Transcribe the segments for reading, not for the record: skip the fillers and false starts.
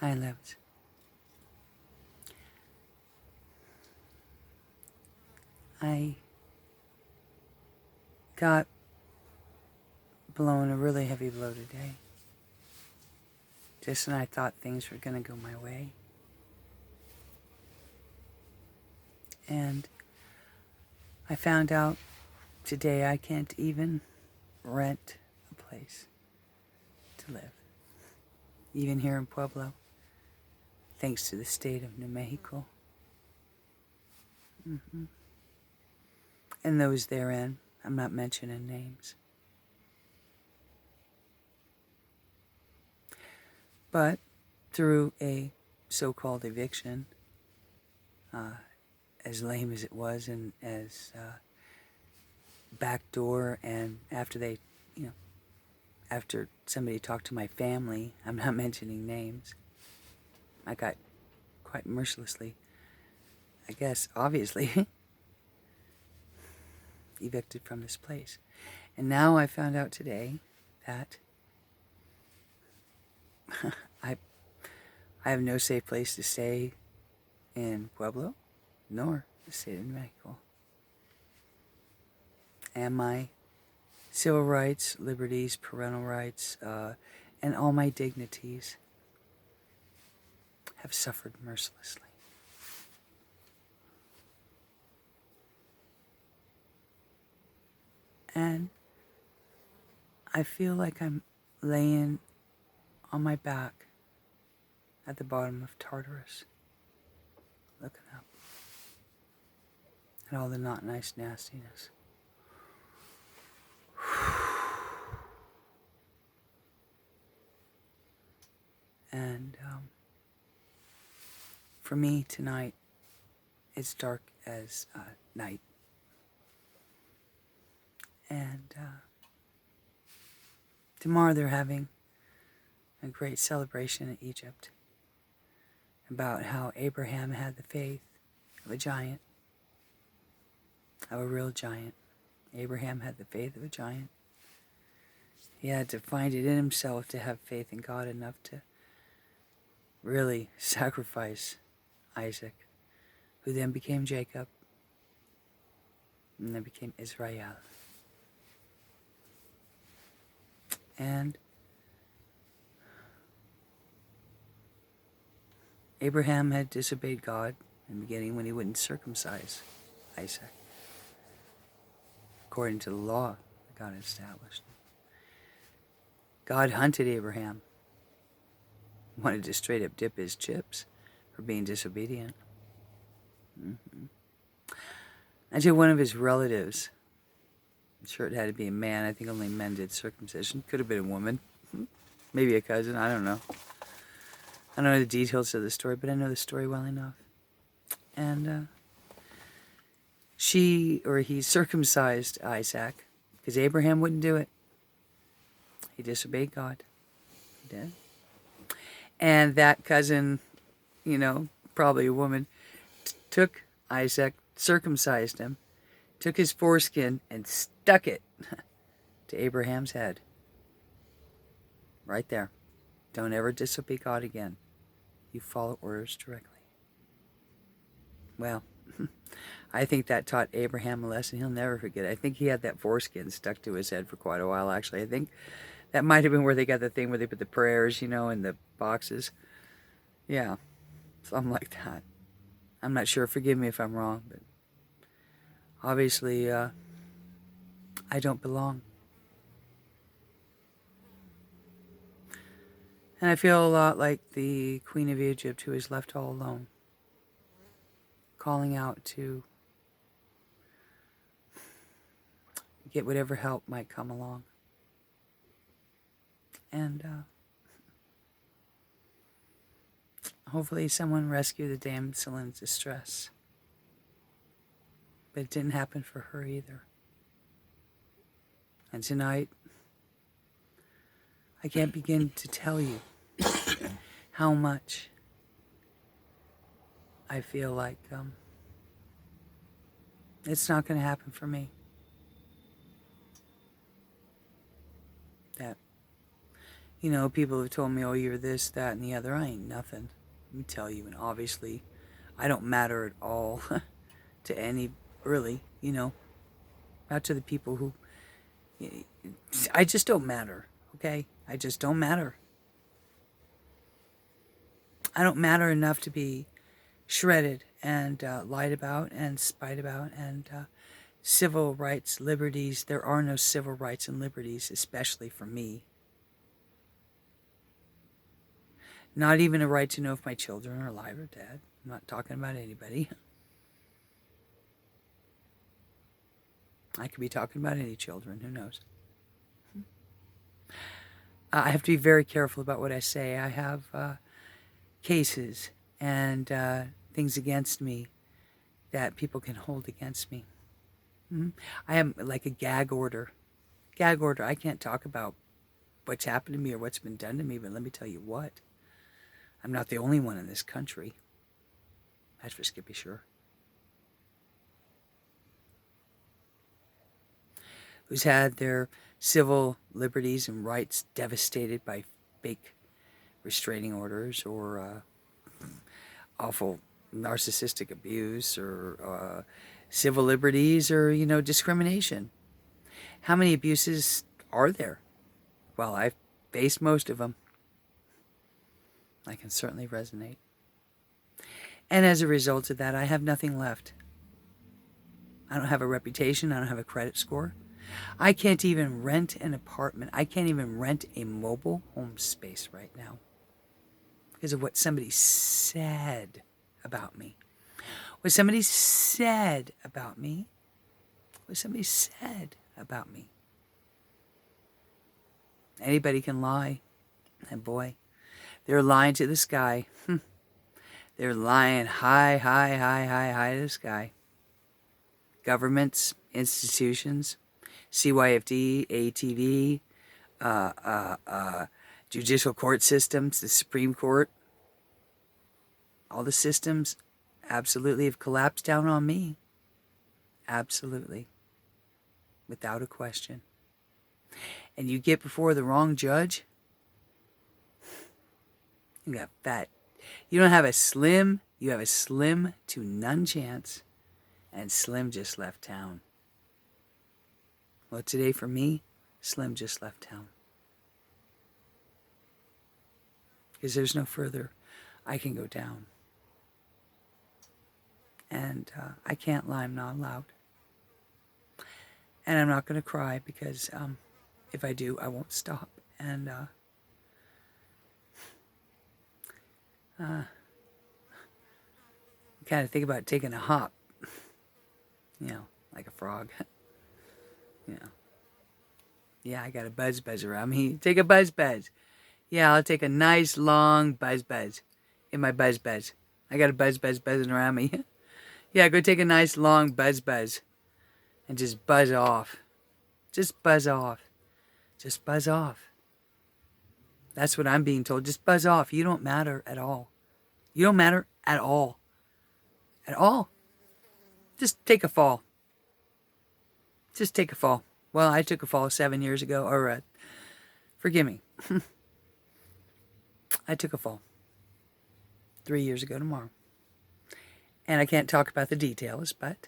I lived. I got blown a really heavy blow today. Just when I thought things were going to go my way. And I found out today I can't even rent a place to live. Even here in Pueblo, thanks to the state of New Mexico. And those therein, I'm not mentioning names. But through a so-called eviction, as lame as it was and as backdoor, and after they, after somebody talked to my family, I'm not mentioning names, I got quite mercilessly, I guess, obviously, evicted from this place. And now I found out today that I have no safe place to stay in Pueblo, nor the state of New Mexico. And my civil rights, liberties, parental rights, and all my dignities have suffered mercilessly. And I feel like I'm laying on my back at the bottom of Tartarus, looking up at all the not nice nastiness. And for me tonight, it's dark as night. And tomorrow they're having a great celebration in Egypt about how Abraham had the faith of a giant, of a real giant. Abraham had the faith of a giant. He had to find it in himself to have faith in God enough to really sacrifice Isaac, who then became Jacob, and then became Israel. And Abraham had disobeyed God in the beginning when he wouldn't circumcise Isaac, according to the law that God had established. God hunted Abraham, wanted to straight up dip his chips for being disobedient. I took one of his relatives. I'm sure it had to be a man. I think only men did circumcision. Could have been a woman. Maybe a cousin. I don't know. I don't know the details of the story, but I know the story well enough. And he circumcised Isaac because Abraham wouldn't do it. He disobeyed God. He did. And that cousin, probably a woman, took Isaac, circumcised him, took his foreskin and stuck it to Abraham's head. Right there. Don't ever disobey God again. You follow orders directly. Well, I think that taught Abraham a lesson he'll never forget. I think he had that foreskin stuck to his head for quite a while, actually. I think that might have been where they got the thing where they put the prayers, in the boxes. Yeah, something like that. I'm not sure. Forgive me if I'm wrong, but obviously, I don't belong. And I feel a lot like the Queen of Egypt who is left all alone, calling out to get whatever help might come along. And hopefully someone rescue the damsel in distress. But it didn't happen for her either. And tonight, I can't begin to tell you how much I feel like it's not going to happen for me. That, You know, people have told me, oh, you're this, that, and the other. I ain't nothing. Let me tell you, and obviously, I don't matter at all to any, really, you know, not to the people who, I just don't matter, okay? I just don't matter. I don't matter enough to be shredded and lied about and spied about and civil rights, liberties. There are no civil rights and liberties, especially for me. Not even a right to know if my children are alive or dead. I'm not talking about anybody. I could be talking about any children. Who knows? I have to be very careful about what I say. I have cases and things against me that people can hold against me. I have like a gag order. Gag order. I can't talk about what's happened to me or what's been done to me, but let me tell you what. I'm not the only one in this country. That's for Skippy sure. Who's had their civil liberties and rights devastated by fake restraining orders or awful narcissistic abuse or civil liberties or, you know, discrimination. How many abuses are there? Well, I've faced most of them. I can certainly resonate. And as a result of that, I have nothing left. I don't have a reputation. I don't have a credit score. I can't even rent an apartment. I can't even rent a mobile home space right now because of what somebody said about me. What somebody said about me. What somebody said about me. Anybody can lie. And boy, they're lying to the sky. They're lying high, high, high, high, high to the sky. Governments, institutions, CYFD, ATV, judicial court systems, the Supreme Court, all the systems absolutely have collapsed down on me. Absolutely. Without a question. And you get before the wrong judge, you got fat. You don't have a slim, you have a slim to none chance. And Slim just left town. Well, today for me, Slim just left town. Because there's no further I can go down. And I can't lie, I'm not allowed. And I'm not going to cry because if I do, I won't stop. And kind of think about taking a hop. You know, like a frog. You know. Yeah, I got a buzz around me. Take a buzz. Yeah, I'll take a nice long buzz in my buzz. I got a buzz buzzing around me. Yeah, go take a nice long buzz and just buzz off. Just buzz off. Just buzz off. That's what I'm being told. Just buzz off. You don't matter at all. You don't matter at all. At all. Just take a fall. Just take a fall. Well, I took a fall 7 years ago. Or, forgive me. I took a fall 3 years ago tomorrow. And I can't talk about the details, but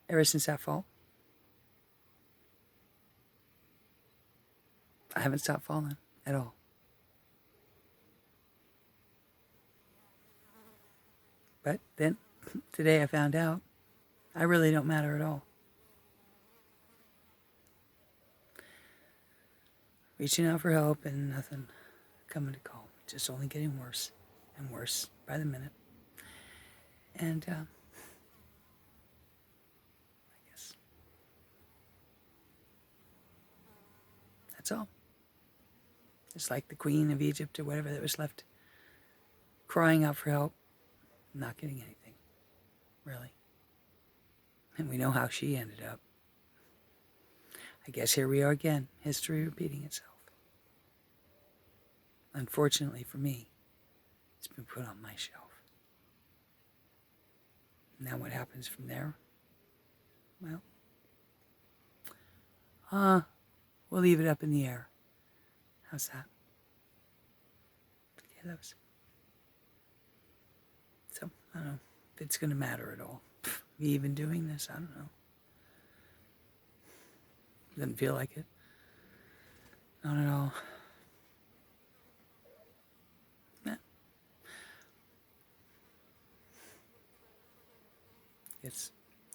ever since that fall, I haven't stopped falling at all. But then, today I found out I really don't matter at all. Reaching out for help and nothing coming to call. Just only getting worse and worse by the minute. And I guess that's all. It's like the Queen of Egypt or whatever that was left crying out for help, not getting anything, really. And we know how she ended up. I guess here we are again, history repeating itself. Unfortunately for me, it's been put on my shelf. Now what happens from there? Well, we'll leave it up in the air. How's that? Yeah, that was. So, I don't know if it's going to matter at all. Me even doing this, I don't know. Doesn't feel like it. Not at all. Nah.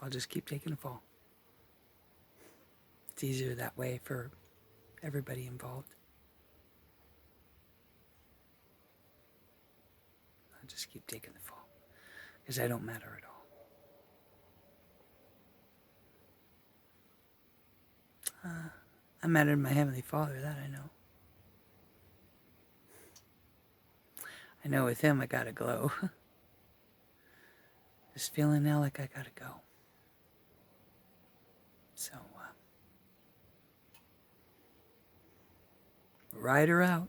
I'll just keep taking a fall. It's easier that way for everybody involved. I'll just keep taking the fall. Because I don't matter at all. I matter to my Heavenly Father, that I know. I know with Him I gotta glow. Just feeling now like I gotta go. So, ride her out.